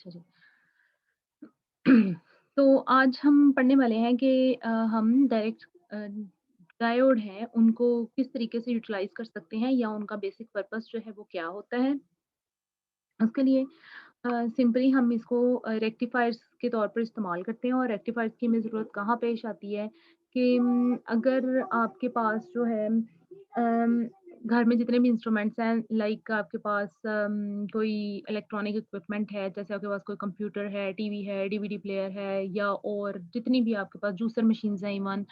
अच्छा जी। तो आज हम पढ़ने वाले हैं कि हम डायरेक्ट डायोड हैं, उनको किस तरीके से यूटिलाइज़ कर सकते हैं या उनका बेसिक पर्पस जो है वो क्या होता है। उसके लिए सिंपली हम इसको रेक्टिफायर्स के तौर पर इस्तेमाल करते हैं और रेक्टिफायर्स की हमें ज़रूरत कहाँ पेश आती है कि अगर आपके पास जो है घर में जितने भी इंस्ट्रूमेंट्स हैं लाइक आपके पास कोई इलेक्ट्रॉनिक इक्विपमेंट है, जैसे आपके पास कोई कंप्यूटर है, टीवी है, डीवीडी प्लेयर है या और जितनी भी आपके पास जूसर मशीन्स हैं इवन,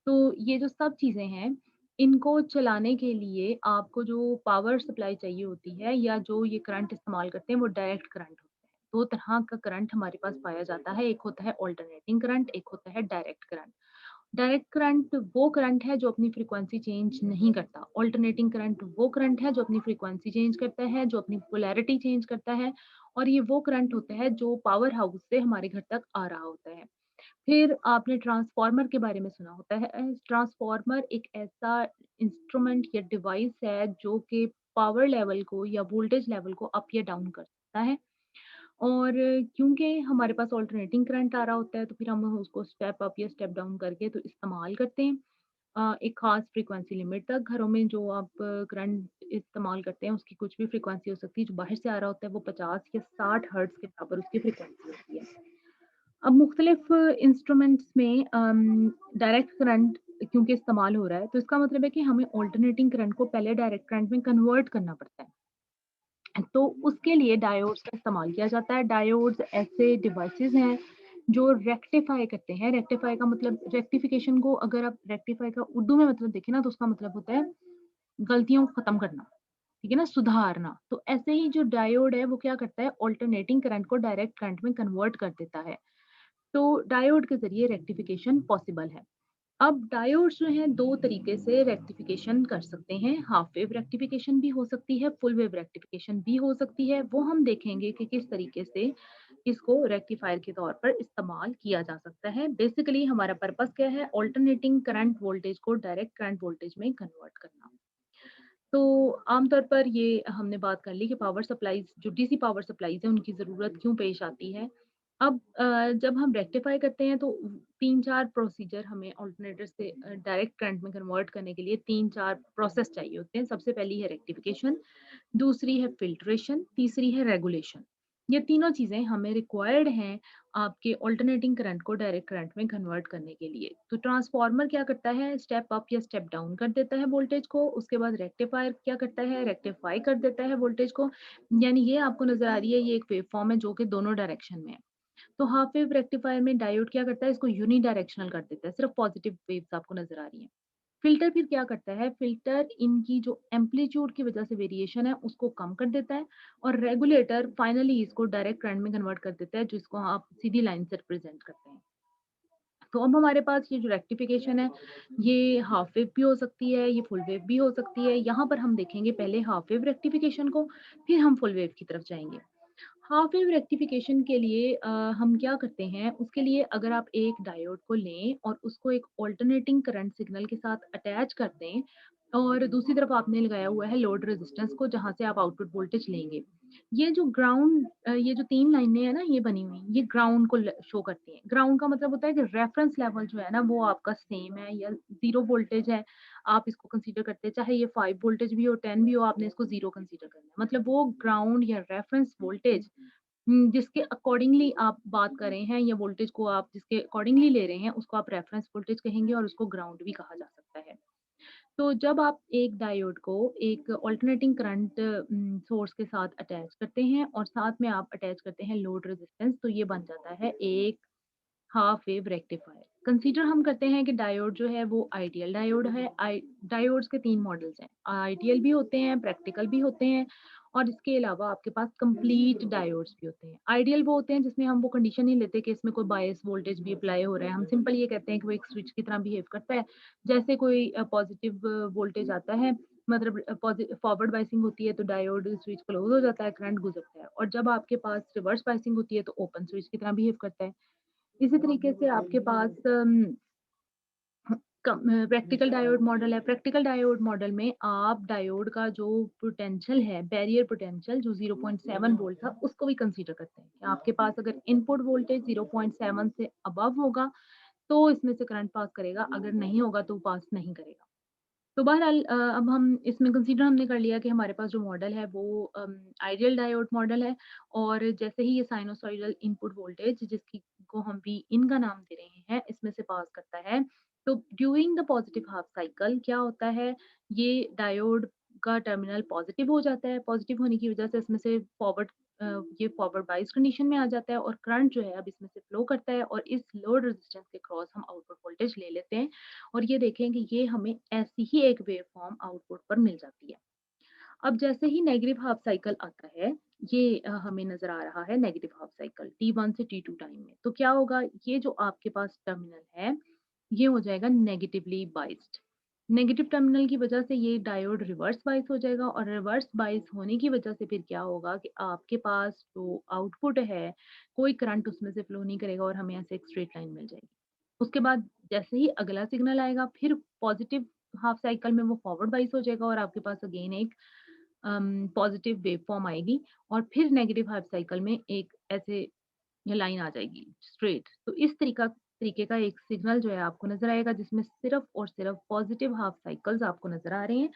तो ये जो सब चीज़ें हैं, इनको चलाने के लिए आपको जो पावर सप्लाई चाहिए होती है या जो ये करंट इस्तेमाल करते हैं वो डायरेक्ट करंट होता है। 2 तरह का करंट हमारे पास पाया जाता है, एक होता है अल्टरनेटिंग करंट, एक होता है डायरेक्ट करंट। डायरेक्ट करंट वो करंट है जो अपनी फ्रीक्वेंसी चेंज नहीं करता। अल्टरनेटिंग करंट वो करंट है जो अपनी फ्रीक्वेंसी चेंज करता है, जो अपनी पोलैरिटी चेंज करता है और ये वो करंट होता है जो पावर हाउस से हमारे घर तक आ रहा होता है। फिर आपने ट्रांसफ़ॉर्मर के बारे में सुना होता है। ट्रांसफ़ॉर्मर एक ऐसा इंस्ट्रूमेंट या डिवाइस है जो कि पावर लेवल को या वोल्टेज लेवल को अप या डाउन कर सकता है। और क्योंकि हमारे पास अल्टरनेटिंग करंट आ रहा होता है तो फिर हम उसको स्टेप अप या स्टेप डाउन करके तो इस्तेमाल करते हैं। एक ख़ास फ्रीक्वेंसी लिमिट तक घरों में जो आप करंट इस्तेमाल करते हैं उसकी कुछ भी फ्रीक्वेंसी हो सकती है, जो बाहर से आ रहा होता है वो 50 या 60 हर्ट्ज़ के बराबर उसकी फ्रीक्वेंसी होती है। अब मुख्तलिफ इंस्ट्रूमेंट्स में डायरेक्ट करंट क्योंकि इस्तेमाल हो रहा है, तो इसका मतलब है कि हमें अल्टरनेटिंग करंट को पहले डायरेक्ट करंट में कन्वर्ट करना पड़ता है। तो उसके लिए डायोड्स का इस्तेमाल किया जाता है। डायोड्स ऐसे डिवाइसेज़ हैं जो रेक्टिफ़ाई करते हैं। रेक्टिफ़ाई का मतलब रेक्टिफ़िकेशन को अगर आप रेक्टिफ़ाई का उर्दू में मतलब देखें ना तो उसका मतलब होता है गलतियों को ख़त्म करना, ठीक है ना? सुधारना। तो ऐसे ही जो डायोड है वो क्या करता है अल्टरनेटिंग करंट को डायरेक्ट करंट में कन्वर्ट कर देता है। तो डायोड के ज़रिए रेक्टिफ़िकेशन पॉसिबल है। अब डायोड्स जो हैं 2 तरीके से रेक्टिफ़िकेशन कर सकते हैं, हाफ वेव रेक्टिफ़िकेशन भी हो सकती है, फुल वेव रेक्टिफ़िकेशन भी हो सकती है। वो हम देखेंगे कि किस तरीके से इसको रेक्टिफ़ायर के तौर पर इस्तेमाल किया जा सकता है। बेसिकली हमारा पर्पस क्या है? अल्टरनेटिंग करंट वोल्टेज को डायरेक्ट करंट वोल्टेज में कन्वर्ट करना। तो आमतौर पर ये हमने बात कर ली कि पावर सप्लाईज़ जो डीसी पावर सप्लाईज़ हैं उनकी ज़रूरत क्यों पेश आती है। अब जब हम रेक्टिफ़ाई करते हैं तो 3-4 प्रोसीजर हमें अल्टरनेटर से डायरेक्ट करंट में कन्वर्ट करने के लिए 3-4 प्रोसेस चाहिए होते हैं। सबसे पहली है रेक्टिफ़िकेशन, दूसरी है फ़िल्ट्रेशन, तीसरी है रेगुलेशन। ये तीनों चीज़ें हमें रिक्वायर्ड हैं आपके अल्टरनेटिंग करंट को डायरेक्ट करंट में कन्वर्ट करने के लिए। तो ट्रांसफ़ॉर्मर क्या करता है स्टेप अप या स्टेप डाउन कर देता है वोल्टेज को, उसके बाद रेक्टिफ़ायर क्या करता है रेक्टिफ़ाई कर देता है वोल्टेज को। यानी ये आपको नज़र आ रही है ये एक वेवफ़ॉर्म है जो कि दोनों डायरेक्शन में है। तो हाफ वेव रेक्टिफ़ायर में डायोड क्या करता है इसको यूनिडायरेक्शनल कर देता है, सिर्फ़ पॉज़िटिव वेव्स आपको नज़र आ रही हैं। फ़िल्टर फिर क्या करता है, फ़िल्टर इनकी जो एम्पलीट्यूड की वज़ह से वेरिएशन है उसको कम कर देता है और रेगुलेटर फाइनली इसको डायरेक्ट करंट में कन्वर्ट कर देता है जिसको आप सीधी लाइन से रिप्रेज़ेंट करते हैं। तो अब हमारे पास ये जो रेक्टिफ़िकेशन है, ये हाफ वेव भी हो सकती है, ये फुल वेव भी हो सकती है। यहाँ पर हम देखेंगे पहले हाफ वेव रेक्टिफ़िकेशन को, फिर हम फुल वेव की तरफ जाएँगे। हाफ वेव रेक्टिफिकेशन के लिए हम क्या करते हैं, उसके लिए अगर आप एक डायोड को लें और उसको एक अल्टरनेटिंग करंट सिग्नल के साथ अटैच कर दें और दूसरी तरफ आपने लगाया हुआ है लोड रेजिस्टेंस को जहाँ से आप आउटपुट वोल्टेज लेंगे। ये जो ग्राउंड ये जो 3 लाइनें हैं ना ये बनी हुई, ये ग्राउंड को ल शो करती हैं। ग्राउंड का मतलब होता है कि रेफरेंस लेवल जो है ना वो आपका सेम है या 0 वोल्टेज है, आप इसको कंसीडर करते हैं, चाहे ये 5 वोल्टेज भी हो, 10 भी हो, आपने इसको 0 कंसीडर करना है। मतलब वो ग्राउंड या रेफरेंस वोल्टेज जिसके अकॉर्डिंगली आप बात कर रहे हैं या वोल्टेज को आप जिसके अकॉर्डिंगली ले रहे हैं, उसको आप रेफरेंस वोल्टेज कहेंगे और उसको ग्राउंड भी कहा जा सकता है। तो जब आप एक डायोड को एक अल्टरनेटिंग करंट सोर्स के साथ अटैच करते हैं और साथ में आप अटैच करते हैं लोड रेजिस्टेंस, तो ये बन जाता है एक हाफ वेव रेक्टिफायर। कंसीडर हम करते हैं कि डायोड जो है वो आइडियल डायोड है। डायोड्स के 3 मॉडल्स हैं। आइडियल भी होते हैं, प्रैक्टिकल भी होते हैं और इसके अलावा आपके पास कंप्लीट डायोड्स भी होते हैं। आइडियल वो होते हैं जिसमें हम वो कंडीशन नहीं लेते कि इसमें कोई बायस वोल्टेज भी अप्लाई हो रहा है। हम सिंपल ये कहते हैं कि वो एक स्विच की तरह बिहेव करता है। जैसे कोई पॉजिटिव वोल्टेज आता है, मतलब फॉरवर्ड बायसिंग होती है तो डायोड स्विच क्लोज हो जाता है, करंट गुजरता है और जब आपके पास रिवर्स बायसिंग होती है तो ओपन स्विच की तरह बिहेव करता है। इसी तरीके से आपके पास प्रैक्टिकल डायोड मॉडल है। प्रैक्टिकल डायोड मॉडल में आप डायोड का जो पोटेंशियल है, बैरियर पोटेंशियल जो 0.7 वोल्ट था, उसको भी कंसीडर करते हैं कि आपके पास अगर इनपुट वोल्टेज 0.7 से अबव होगा, तो इसमें से करंट पास करेगा, अगर नहीं होगा तो पास नहीं करेगा। तो बहरहाल अब हम इसमें कंसीडर हमने कर लिया कि हमारे पास जो मॉडल है वो आइडियल डायोड मॉडल है, और जैसे ही ये साइनोसॉइडल इनपुट वोल्टेज जिसकी को हम वी इन का नाम दे रहे हैं, इसमें से पास करता है, तो during the positive half cycle क्या होता है, ये डायोड का टर्मिनल पॉजिटिव हो जाता है। पॉजिटिव होने की वजह से इसमें से ये फॉरवर्ड बायस कंडीशन में आ जाता है, और करंट जो है अब इसमें से फ्लो करता है, और इस लोड रेजिस्टेंस के क्रॉस हम आउटपुट वोल्टेज ले लेते हैं, और ये देखें कि ये हमें ऐसी ही एक वेव फॉर्म आउटपुट पर मिल जाती है। अब जैसे ही नेगेटिव हाफ साइकिल आता है, ये हमें नजर आ रहा है नेगेटिव हाफ साइकिल T1 से T2 टाइम में, तो क्या होगा, ये जो आपके पास टर्मिनल है, ये हो जाएगा नेगेटिवली बाइस्ड। नेगेटिव टर्मिनल की वजह से ये डायोड रिवर्स बाइस हो जाएगा, और रिवर्स बाइस होने की वजह से फिर क्या होगा कि आपके पास जो आउटपुट है, कोई करंट उसमें से फ्लो नहीं करेगा, और हमें ऐसे एक स्ट्रेट लाइन मिल जाएगी। उसके बाद जैसे ही अगला सिग्नल आएगा, फिर पॉजिटिव हाफ साइकिल में वो फॉरवर्ड बाइस हो जाएगा, और आपके पास अगेन एक पॉजिटिव वेव फॉर्म आएगी, और फिर नेगेटिव हाफ साइकिल में एक ऐसे ये लाइन आ जाएगी स्ट्रेट। तो इस तरीके का एक सिग्नल जो है आपको नजर आएगा, जिसमें सिर्फ और सिर्फ पॉजिटिव हाफ साइकिल्स आपको नजर आ रहे हैं,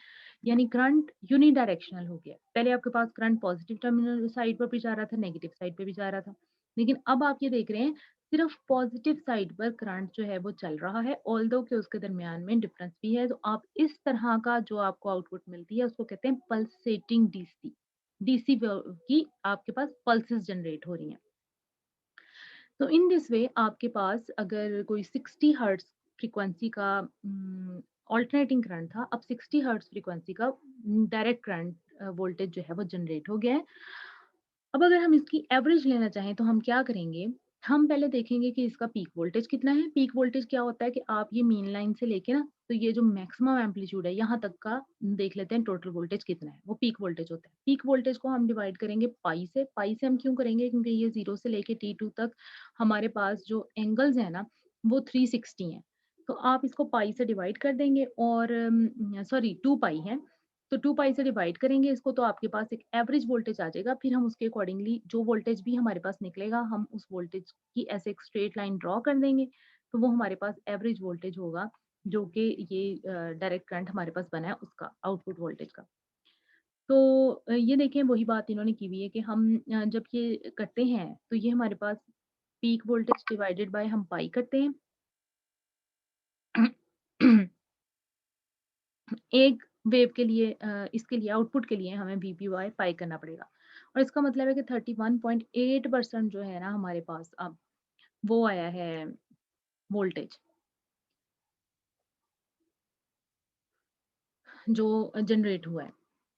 यानी करंट यूनिडायरेक्शनल हो गया। पहले आपके पास करंट पॉजिटिव टर्मिनल साइड पर भी जा रहा था, नेगेटिव साइड पे भी जा रहा था, लेकिन अब आप ये देख रहे हैं सिर्फ पॉजिटिव साइड पर करंट जो है वो चल रहा है, ऑल्दो कि उसके दरमियान में डिफरेंस भी है। तो आप इस तरह का जो आपको आउटपुट मिलती है, उसको कहते हैं पल्सेटिंग डीसी। डीसी की आपके पास पल्सेस जनरेट हो रही हैं। तो इन दिस वे आपके पास अगर कोई 60 हर्ट्ज फ्रीक्वेंसी का ऑल्टरनेटिंग करंट था, अब 60 हर्ट्ज फ्रीक्वेंसी का डायरेक्ट करंट वोल्टेज जो है वो जनरेट हो गया है। अब अगर हम इसकी एवरेज लेना चाहें तो हम क्या करेंगे, हम पहले देखेंगे कि इसका पीक वोल्टेज कितना है। पीक वोल्टेज क्या होता है कि आप ये मेन लाइन से लेके ना, तो ये जो मैक्सिमम एम्पलीट्यूड है यहाँ तक का देख लेते हैं टोटल वोल्टेज कितना है, वो पीक वोल्टेज होता है। पीक वोल्टेज को हम डिवाइड करेंगे पाई से। पाई से हम क्यों करेंगे, क्योंकि ये 0 से लेके T2 तक हमारे पास जो एंगल्स है ना, वो 360 हैं। तो आप इसको पाई से डिवाइड कर देंगे, और सॉरी 2 पाई है, तो 2 पाई से डिवाइड करेंगे इसको, तो आपके पास एक एवरेज वोल्टेज आ जाएगा। फिर हम उसके अकॉर्डिंगली जो वोल्टेज भी हमारे पास निकलेगा, हम उस वोल्टेज की ऐसे एक स्ट्रेट लाइन ड्रॉ कर देंगे, तो वो हमारे पास एवरेज वोल्टेज होगा, जो कि ये डायरेक्ट करंट हमारे पास बना है उसका आउटपुट वोल्टेज का। तो ये देखें वही बात इन्होंने की हुई है कि हम जब ये करते हैं, तो ये हमारे पास पीक वोल्टेज डिवाइडेड बाय हम पाई करते हैं। एक वेव के लिए इसके लिए आउटपुट के लिए हमें वीपी पाई करना पड़ेगा, और इसका मतलब है कि 31.8% जो है ना हमारे पास अब वो आया है वोल्टेज, जो जनरेट हुआ है।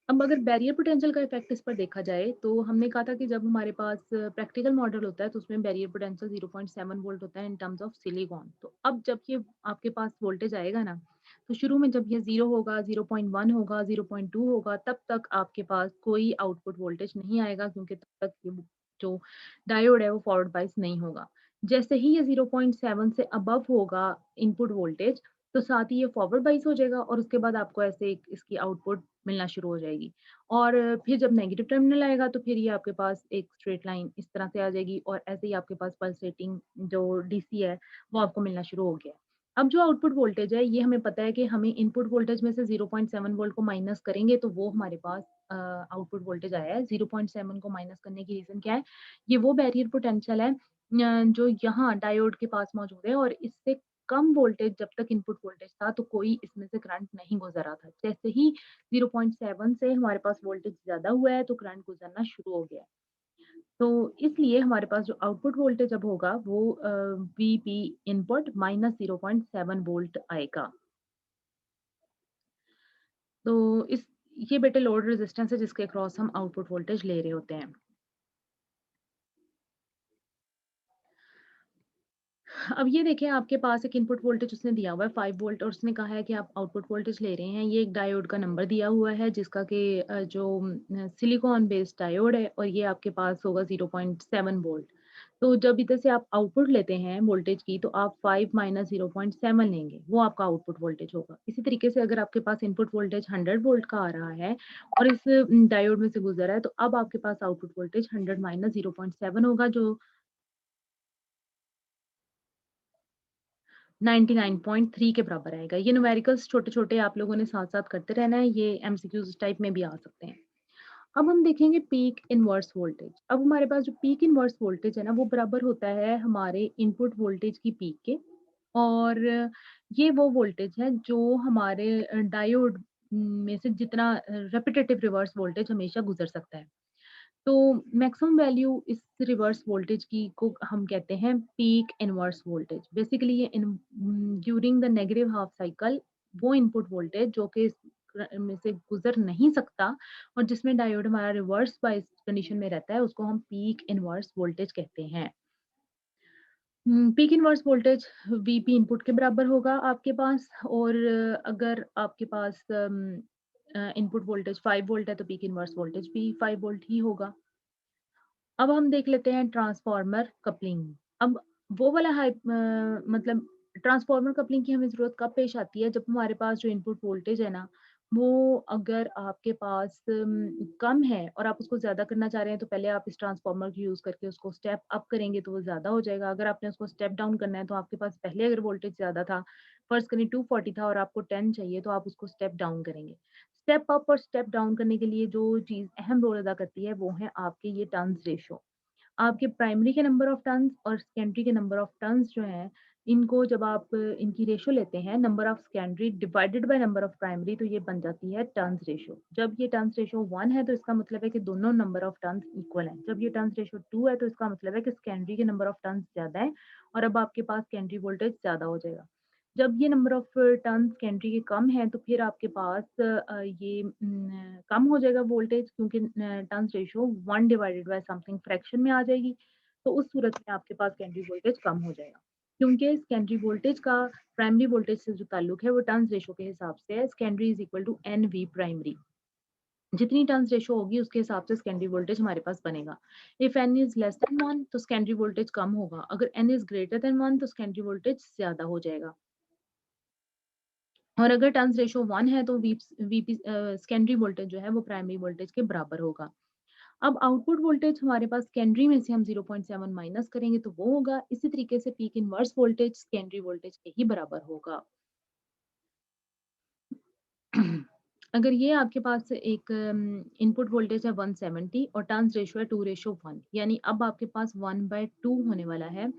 अब अगर बैरियर पोटेंशियल का इफेक्ट इस पर देखा जाए, तो हमने कहा था कि जब हमारे पास प्रैक्टिकल मॉडल होता है, तो उसमें बैरियर पोटेंशियल 0.7 वोल्ट होता है इन टर्म्स ऑफ सिलिकॉन। तो अब जब ये आपके पास वोल्टेज आएगा ना, तो शुरू में जब ये 0 होगा, 0.1 होगा, 0.2 होगा, तब तक आपके पास कोई आउटपुट वोल्टेज नहीं आएगा, क्योंकि तब तक ये जो डायोड है वो फॉरवर्ड बाइस नहीं होगा। जैसे ही ये 0.7 से अबव होगा इनपुट वोल्टेज, तो साथ ही ये फॉरवर्ड बाइस हो जाएगा, और उसके बाद आपको ऐसे एक इसकी आउटपुट मिलना शुरू हो जाएगी। और फिर जब नेगेटिव टर्मिनल आएगा, तो फिर ये आपके पास एक स्ट्रेट लाइन इस तरह से आ जाएगी, और ऐसे ही आपके पास पल्सेटिंग जो डीसी है वो आपको मिलना शुरू हो गया है। अब जो आउटपुट वोल्टेज है, ये हमें पता है कि हमें इनपुट वोल्टेज में से 0.7 वोल्ट को माइनस करेंगे, तो वो हमारे पास आउटपुट वोल्टेज आया है। 0.7 को माइनस करने की रीजन क्या है, ये वो बैरियर पोटेंशियल है जो यहाँ डायोड के पास मौजूद है, और इससे कम वोल्टेज जब तक इनपुट वोल्टेज था, तो कोई इसमें से करंट नहीं गुजरा था। जैसे ही 0.7 से हमारे पास वोल्टेज ज़्यादा हुआ है, तो करंट गुजरना शुरू हो गया है। तो इसलिए हमारे पास जो आउटपुट वोल्टेज अब होगा वो वीपी इनपुट माइनस 0.7 वोल्ट आएगा। तो इस ये बेटे लोड रेजिस्टेंस है जिसके अक्रॉस हम आउटपुट वोल्टेज ले रहे होते हैं। अब ये देखें आपके पास एक इनपुट वोल्टेज उसने दिया हुआ है 5 वोल्ट, और उसने कहा है कि आप आउटपुट वोल्टेज ले रहे हैं। ये एक डायोड का नंबर दिया हुआ है, जिसका कि जो सिलिकॉन बेस्ड डायोड है, और ये आपके पास होगा 0.7 वोल्ट। तो जब इधर से आप आउटपुट लेते हैं वोल्टेज की, तो आप 5 माइनस 0.7 लेंगे, वो आपका आउटपुट वोल्टेज होगा। इसी तरीके से अगर आपके पास इनपुट वोल्टेज 100 वोल्ट का आ रहा है और इस डायोड में से गुज़र रहा है, तो अब आपके पास आउटपुट वोल्टेज 100 माइनस 0.7 होगा, जो 99.3 के बराबर आएगा। ये न्यूमेरिकल्स छोटे-छोटे आप लोगों ने साथ-साथ करते रहना है, ये एमसीक्यूज़ टाइप में भी आ सकते हैं। अब हम देखेंगे पीक इनवर्स वोल्टेज। अब हमारे पास जो पीक इनवर्स वोल्टेज है ना, वो बराबर होता है हमारे इनपुट वोल्टेज की पीक के, और ये वो वोल्टेज है जो हमारे डायोड में से जितना रेपिटेटिव रिवर्स वोल्टेज हमेशा गुजर सकता है। तो मैक्सिमम वैल्यू इस रिवर्स वोल्टेज की को हम कहते हैं पीक इनवर्स वोल्टेज। बेसिकली ये during the negative half cycle वो इनपुट वोल्टेज जो कि इस में से गुजर नहीं सकता और जिसमें डायोड हमारा रिवर्स बायस कंडीशन में रहता है, उसको हम पीक इनवर्स वोल्टेज कहते हैं। Peak inverse voltage VP input के बराबर होगा आपके पास, और अगर आपके पास इनपुट वोल्टेज 5 वोल्ट है तो पीक इनवर्स वोल्टेज भी 5 वोल्ट ही होगा। अब हम देख लेते हैं ट्रांसफार्मर कपलिंग। अब वो वाला मतलब ट्रांसफार्मर कपलिंग की हमें ज़रूरत कब पेश आती है, जब हमारे पास जो इनपुट वोल्टेज है ना, वो अगर आपके पास कम है और आप उसको ज़्यादा करना चाह रहे हैं, तो पहले आप इस ट्रांसफार्मर को यूज़ करके उसको स्टेप अप करेंगे तो वो ज़्यादा हो जाएगा। अगर आपने उसको स्टेप डाउन करना है, तो आपके पास पहले अगर वोल्टेज ज़्यादा था, फ़र्ज़ करें 240 था और आपको 10 चाहिए, तो आप उसको स्टेप डाउन करेंगे। स्टेप अप और स्टेप डाउन करने के लिए जो चीज़ अहम रोल अदा करती है, वो है आपके ये टर्न्स रेशियो। आपके प्राइमरी के नंबर ऑफ टर्न्स और सेकेंडरी के नंबर ऑफ टर्न्स जो हैं, इनको जब आप इनकी रेशियो लेते हैं, number of secondary divided by number of primary, तो ये बन जाती है टर्न्स रेशियो। जब ये टर्न्स रेशियो 1 है तो इसका मतलब है कि दोनों नंबर ऑफ टर्न्स इक्वल हैं। जब ये टर्न्स रेशियो 2 है तो इसका मतलब है कि सेकेंडरी के नंबर ऑफ टर्न्स ज़्यादा है और अब आपके पास सेकेंडरी वोल्टेज ज़्यादा हो जाएगा। जब ये नंबर ऑफ टर्न्स सेकेंडरी के कम हैं, तो फिर आपके पास ये कम हो जाएगा वोल्टेज, क्योंकि turns ratio 1 divided by something fraction में आ जाएगी। तो उस सूरत में आपके पास सेकेंडरी वोल्टेज कम हो जाएगा। क्योंकि सेकेंडरी वोल्टेज का प्राइमरी वोल्टेज से जो ताल्लुक है वो टर्न्स रेशियो के हिसाब से है। Secondary is equal to NV primary. जितनी टर्न्स रेशियो होगी उसके हिसाब से सेकेंडरी वोल्टेज हमारे पास बनेगा। If N is less than 1 तो सेकेंडरी वोल्टेज कम होगा। अगर एन इज़ ग्रेटर देन 1 तो सेकेंडरी वोल्टेज ज़्यादा हो जाएगा। और अगर टर्न्स रेशियो 1 है तो वीपी सेकेंडरी वोल्टेज जो है वो प्राइमरी वोल्टेज के बराबर होगा। अब आउटपुट वोल्टेज हमारे पास सेकेंडरी में से हम 0.7 माइनस करेंगे तो वो होगा। इसी तरीके से peak inverse voltage secondary voltage के ही बराबर होगा। अगर ये आपके पास एक इनपुट वोल्टेज है 170 और टर्न्स रेशियो है 2:1, यानी अब आपके पास 1/2 होने वाला है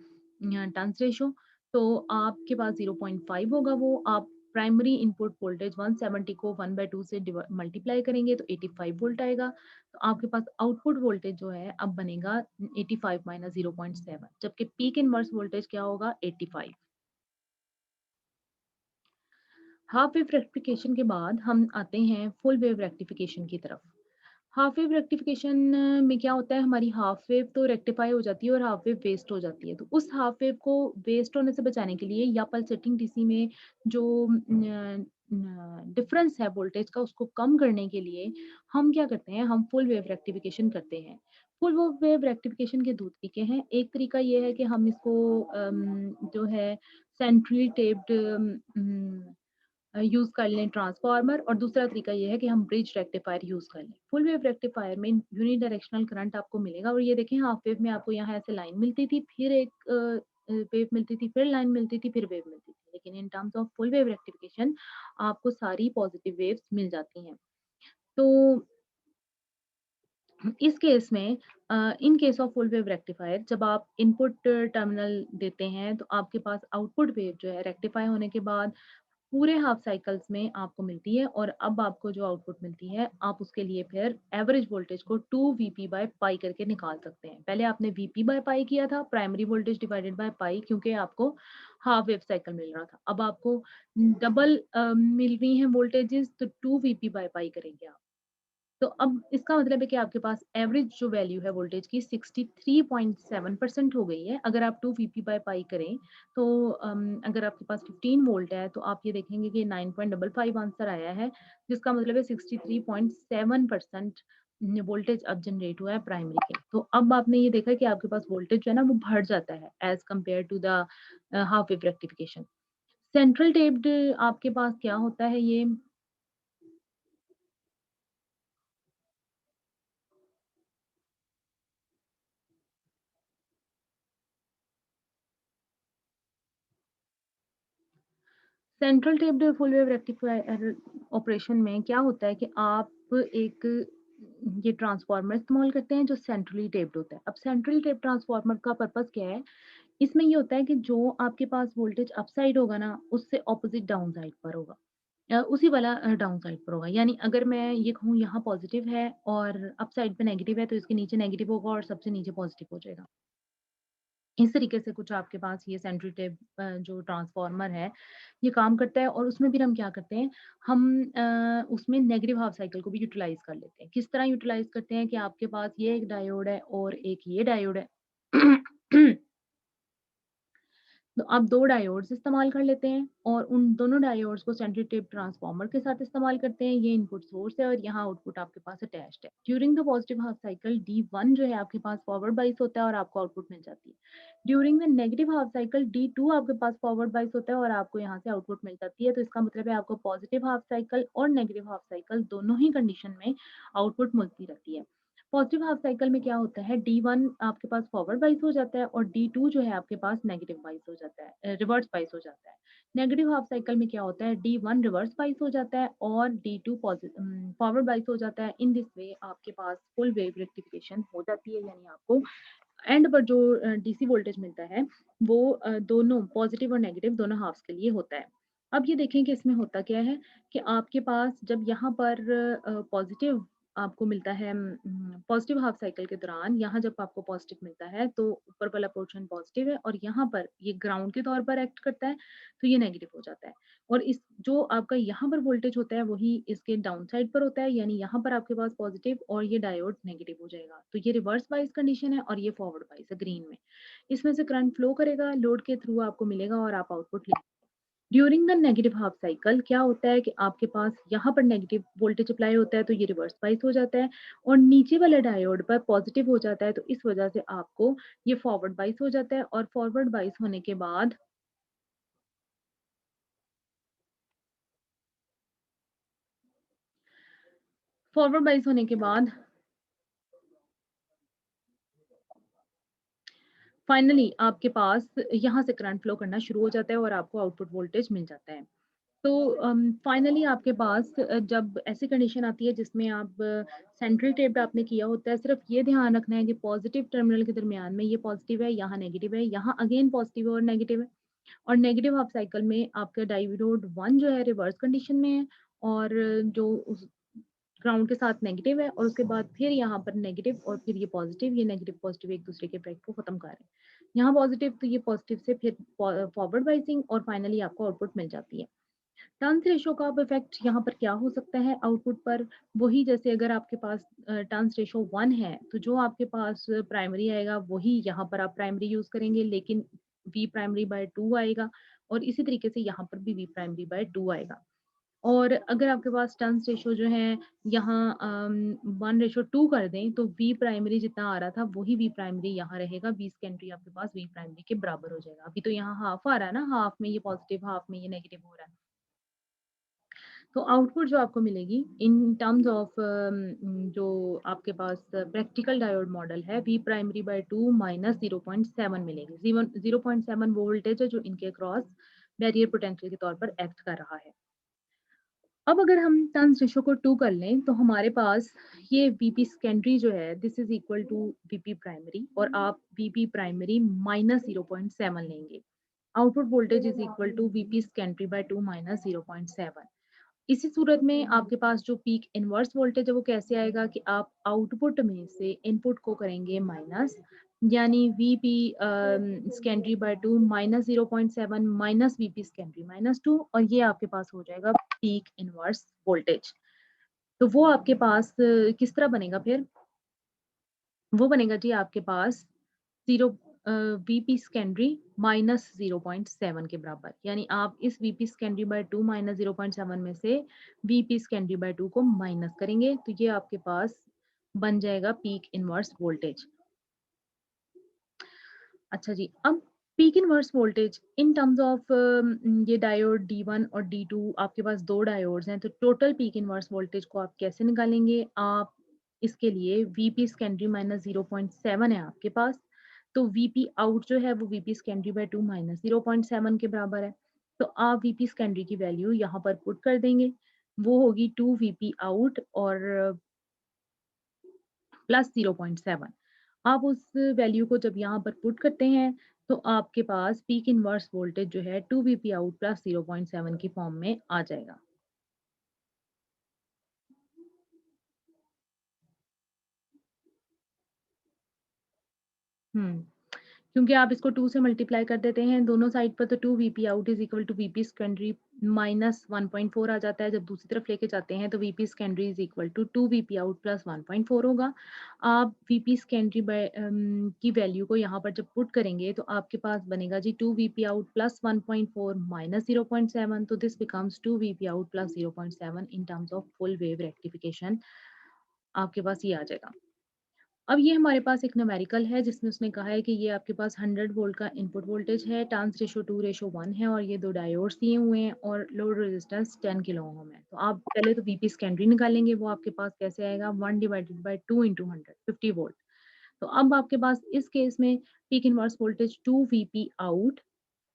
टर्न्स रेशियो, तो आपके पास 0.5 होगा वो। आप प्राइमरी इनपुट वोल्टेज 170 को 1/2 से मल्टीप्लाई करेंगे तो 85 वोल्ट आएगा। तो आपके पास आउटपुट वोल्टेज जो है अब बनेगा 85 माइनस 0.7, जबकि पीक इनवर्स वोल्टेज क्या होगा 85। हाफ वेव रेक्टिफिकेशन के बाद हम आते हैं फुल वेव रेक्टिफिकेशन की तरफ। हाफ वेव रेक्टिफिकेशन में क्या होता है, हमारी हाफ वेव तो रेक्टिफाई हो जाती है और हाफ वेव वेस्ट हो जाती है। तो उस हाफ वेव को वेस्ट होने से बचाने के लिए या पल्सेटिंग डीसी में जो डिफरेंस है वोल्टेज का उसको कम करने के लिए हम क्या करते हैं, हम फुल वेव रेक्टिफिकेशन करते हैं। फुल वेव रेक्टिफिकेशन के दो तरीके हैं। एक तरीका ये है कि हम इसको जो है सेंट्रली टेप्ड यूज़ कर लें ट्रांसफार्मर, और दूसरा तरीका ये है कि हम ब्रिज रेक्टिफायर यूज़ कर लें। फुल वेव रेक्टिफायर में यूनिडायरेक्शनल करंट आपको मिलेगा और ये देखें हाफ वेव में आपको यहाँ ऐसे लाइन मिलती थी, फिर एक वेव मिलती थी, फिर लाइन मिलती थी, फिर वेव मिलती थी। लेकिन in terms of full wave rectification आपको सारी पॉजिटिव वेव्स मिल जाती हैं। तो इस केस में in case of full wave rectifier जब आप इनपुट टर्मिनल देते हैं तो आपके पास आउटपुट वेव जो है रेक्टिफाई होने के बाद पूरे हाफ साइकिल्स में आपको मिलती है, और अब आपको जो आउटपुट मिलती है आप उसके लिए फिर एवरेज वोल्टेज को 2 वीपी बाय पाई करके निकाल सकते हैं। पहले आपने वीपी बाय पाई किया था, primary voltage divided by pi, क्योंकि आपको हाफ वेव साइकिल मिल रहा था। अब आपको डबल मिल रही हैं वोल्टेजेस, तो 2 वीपी बाय पाई करेंगे आप। तो अब इसका मतलब है कि आपके पास एवरेज जो वैल्यू है वोल्टेज की 63.7% हो गई है। अगर आप 2 वीपी बाय पाई करें तो अगर आपके पास 15 वोल्ट है तो आप ये देखेंगे कि 9.55 आंसर आया है, जिसका मतलब है 63.7% वोल्टेज अब जनरेट हुआ है प्राइमरी के। तो अब आपने ये देखा कि आपके पास वोल्टेज जो है ना वो बढ़ जाता है as compare to the half wave rectification. Central tapped आपके पास क्या होता है ये central tapped full wave rectifier operation में क्या होता है कि आप एक ये ट्रांसफार्मर इस्तेमाल करते हैं जो सेंट्रली टेप्ड होता है। अब सेंट्रली टेप्ड ट्रांसफार्मर का पर्पस क्या है? इसमें ये होता है कि जो आपके पास वोल्टेज अप साइड होगा ना, उससे ऑपोज़िट डाउन साइड पर होगा। उसी वाला डाउन साइड पर होगा। यानी अगर मैं ये कहूँ यहाँ पॉज़िटिव है और अप साइड पे नेगेटिव है, तो इसके नीचे नेगेटिव होगा और सबसे नीचे पॉज़िटिव हो जाएगा। इस तरीके से कुछ आपके पास ये सेंट्रल टेप जो ट्रांसफार्मर है, ये काम करता है और उसमें फिर हम क्या करते हैं, हम उसमें नेगेटिव हाफ साइकिल को भी यूटिलाइज़ कर लेते हैं। किस तरह यूटिलाइज़ करते हैं कि आपके पास ये एक डायोड है और एक ये डायोड है। तो आप 2 डायोड्स इस्तेमाल कर लेते हैं और उन दोनों डायोड्स को सेंट्रल टेप ट्रांसफार्मर के साथ इस्तेमाल करते हैं। ये इनपुट सोर्स है और यहाँ आउटपुट आपके पास अटैच्ड है। During the positive half cycle D1 जो है आपके पास फॉरवर्ड बायस होता है और आपको आउटपुट मिल जाती है। During the negative half cycle D2 आपके पास फॉरवर्ड बायस होता है और आपको यहाँ से आउटपुट मिल जाती है। तो इसका मतलब है आपको पॉजिटिव हाफ साइकिल और नेगेटिव हाफ साइकिल दोनों ही कंडीशन में आउटपुट मिलती रहती है। पॉजिटिव हाफ साइकिल में क्या होता है D1 आपके पास फॉरवर्ड बाइस हो जाता है और D2 जो है आपके पास नेगेटिव बाइस हो जाता है रिवर्स बाइस हो जाता है। नेगेटिव हाफ साइकिल में क्या होता है D1 रिवर्स बाइस हो जाता है और D2 फॉरवर्ड बाइस हो जाता है। इन दिस वे आपके पास फुल वेव रेक्टिफिकेशन हो जाती है यानी आपको एंड पर जो डीसी वोल्टेज मिलता है वो दोनों पॉजिटिव और नेगेटिव दोनों हाफ्स के लिए होता है। अब ये देखें कि इसमें होता क्या है कि आपके पास जब यहाँ पर पॉजिटिव आपको मिलता है पॉजिटिव हाफ साइकिल के दौरान यहाँ जब आपको पॉजिटिव मिलता है तो ऊपर वाला पोर्शन पॉजिटिव है और यहाँ पर ये ग्राउंड के तौर पर एक्ट करता है तो ये नेगेटिव हो जाता है और इस जो आपका यहाँ पर वोल्टेज होता है वही इसके डाउन साइड पर होता है यानी यहाँ पर आपके पास पॉजिटिव और ये डायोड नेगेटिव हो जाएगा तो ये रिवर्स बाइस कंडीशन है और ये फॉरवर्ड बाइस है ग्रीन में। इसमें से करंट फ्लो करेगा लोड के थ्रू आपको मिलेगा और आप आउटपुट ले during the negative half cycle क्या होता है कि आपके पास यहाँ पर नेगेटिव वोल्टेज अप्लाई होता है तो ये रिवर्स बाइस हो जाता है और नीचे वाले डायोड पर पॉजिटिव हो जाता है तो इस वजह से आपको ये फॉरवर्ड बाइस हो जाता है और फॉरवर्ड बाइस होने के बाद फॉरवर्ड बाइस होने के बाद फाइनली आपके पास यहाँ से करंट फ्लो करना शुरू हो जाता है और आपको आउटपुट वोल्टेज मिल जाता है। तो फाइनली आपके पास जब ऐसी कंडीशन आती है जिसमें आप सेंट्रल टेप्ड आपने किया होता है, सिर्फ ये ध्यान रखना है कि पॉजिटिव टर्मिनल के दरमियान में ये पॉजिटिव है, यहाँ नेगेटिव है, यहाँ अगेन पॉजिटिव और नेगेटिव है और नेगेटिव हाफ साइकिल में आपका डायोड 1 जो है रिवर्स कंडीशन में है और जो उस ग्राउंड के साथ नेगेटिव है और उसके बाद फिर यहाँ पर नेगेटिव और फिर ये नेगेटिव पॉजिटिव एक दूसरे के इफेक्ट को खत्म कर रहे हैं। यहाँ पॉजिटिव तो ये पॉजिटिव से फिर फॉरवर्ड बाइसिंग और फाइनली आपको आउटपुट मिल जाती है। टर्न्स रेशो का अब इफ़ेक्ट यहाँ पर क्या हो सकता है आउटपुट पर? वही जैसे अगर आपके पास टर्न्स रेशो 1 है, तो जो आपके पास प्राइमरी आएगा वही यहाँ पर आप प्राइमरी यूज़ करेंगे लेकिन V प्राइमरी बाय 2 आएगा और इसी तरीके से यहाँ पर भी V प्राइमरी बाय 2 आएगा। और अगर आपके पास टर्न्स रेशो जो है यहाँ 1:2 कर दें तो V प्राइमरी जितना आ रहा था वही V प्राइमरी यहाँ रहेगा, V सेकेंडरी आपके पास V प्राइमरी के बराबर हो जाएगा। अभी तो यहाँ हाफ आ रहा है ना, हाफ में ये पॉजिटिव, हाफ में ये नेगेटिव हो रहा है। तो आउटपुट जो आपको मिलेगी इन टर्म्स ऑफ जो आपके पास प्रैक्टिकल डायोड मॉडल है V प्राइमरी बाय 2 माइनस 0.7 मिलेगी। 0.7 वो वोल्टेज है जो इनके क्रॉस बैरियर पोटेंशियल के तौर पर एक्ट कर रहा है। अब अगर हम टर्न्स रेशो को 2 कर लें तो हमारे पास ये वीपी सेकेंडरी जो है this is equal to VP primary और आप वीपी प्राइमरी माइनस 0.7 लेंगे। Output voltage is equal to VP secondary by 2 minus 0.7। इसी सूरत में आपके पास जो पीक इनवर्स वोल्टेज है वो कैसे आएगा कि आप आउटपुट में से इनपुट को करेंगे माइनस यानी VP secondary by 2 minus 0.7 minus VP secondary minus 2 और ये आपके पास हो जाएगा पीक इनवर्स वोल्टेज। तो वो आपके पास किस तरह बनेगा फिर? वो बनेगा जी आपके पास 0 वीपी सेकेंडरी माइनस 0.7 के बराबर। यानी आप इस वीपी सेकेंडरी बाय 2 माइनस 0.7 में से वीपी सेकेंडरी बाय 2 को माइनस करेंगे तो ये आपके पास बन जाएगा पीक इनवर्स वोल्टेज। अच्छा जी, अब peak inverse voltage in terms of ये डायोड D1 और D2 आपके पास 2 डायोड्स हैं, तो टोटल पीक इनवर्स वोल्टेज को आप कैसे निकालेंगे? आप इसके लिए Vp सेकेंडरी माइनस 0.7 है आपके पास, तो Vp आउट जो है वो Vp सेकेंडरी बाय 2 माइनस 0.7 के बराबर है। तो आप Vp सेकेंडरी की वैल्यू यहाँ पर पुट कर देंगे, वो होगी 2 Vp आउट और प्लस 0.7। आप उस वैल्यू को जब यहाँ पर पुट करते हैं, तो आपके पास पीक इनवर्स वोल्टेज जो है 2 Vp आउट प्लस 0.7 की फॉर्म में आ जाएगा। हुँ। क्योंकि आप इसको 2 से मल्टीप्लाई कर देते हैं दोनों साइड पर, तो 2 Vp out is equal to Vp secondary minus 1.4 आ जाता है। जब दूसरी तरफ लेके जाते हैं तो Vp secondary is equal to 2 Vp out plus 1.4 होगा। आप Vp सेकेंडरी की वैल्यू को यहाँ पर जब पुट करेंगे तो आपके पास बनेगा जी 2 Vp आउट प्लस 1.4 माइनस 0.7, तो this becomes 2 Vp out plus 0.7 in terms of full wave rectification. आपके पास ये आ जाएगा। अब ये हमारे पास एक न्यूमेरिकल है जिसमें उसने कहा है कि ये आपके पास 100 वोल्ट का इनपुट वोल्टेज है, टर्न्स रेशियो 2:1 है और ये 2 डायोड्स दिए हुए हैं और लोड रेजिस्टेंस 10 किलो ओम है। तो आप पहले तो वीपी सेकेंडरी निकालेंगे, वो आपके पास कैसे आएगा 1 डिवाइडेड बाय 2 इंटू 100 50 वोल्ट। तो अब आपके पास इस केस में peak inverse voltage 2 VP out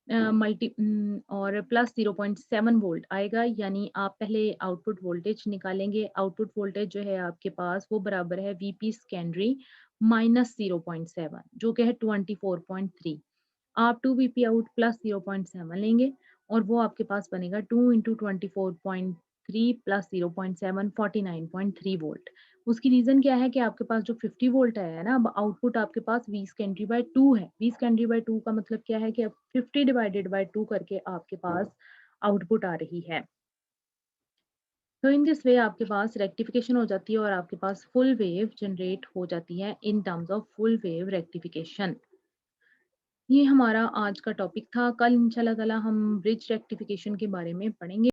और प्लस 0.7 वोल्ट आएगा, यानी आप पहले आउटपुट वोल्टेज निकालेंगे। आउटपुट वोल्टेज जो है आपके पास वो बराबर है वीपी सेकेंडरी माइनस 0.7 जो कि है 24.3। आप 2 वीपी आउट प्लस 0.7 लेंगे और वो आपके पास बनेगा 2 इंटू 24.3 प्लस 0.7 49.3 वोल्ट। उसकी रीज़न क्या है कि आपके पास जो 50 वोल्ट आया है ना, अब आउटपुट आपके पास 20 सेकेंडरी बाय 2 है। 20 सेकेंडरी बाय 2 का मतलब क्या है कि अब 50 डिवाइडेड बाय 2 करके आपके पास आउटपुट आ रही है। तो इन दिस वे आपके पास रेक्टिफिकेशन हो जाती है और आपके पास फुल वेव जनरेट हो जाती है in terms of full wave rectification. ये हमारा आज का टॉपिक था। कल इंशाल्लाह ताला हम ब्रिज रेक्टिफिकेशन के बारे में पढ़ेंगे।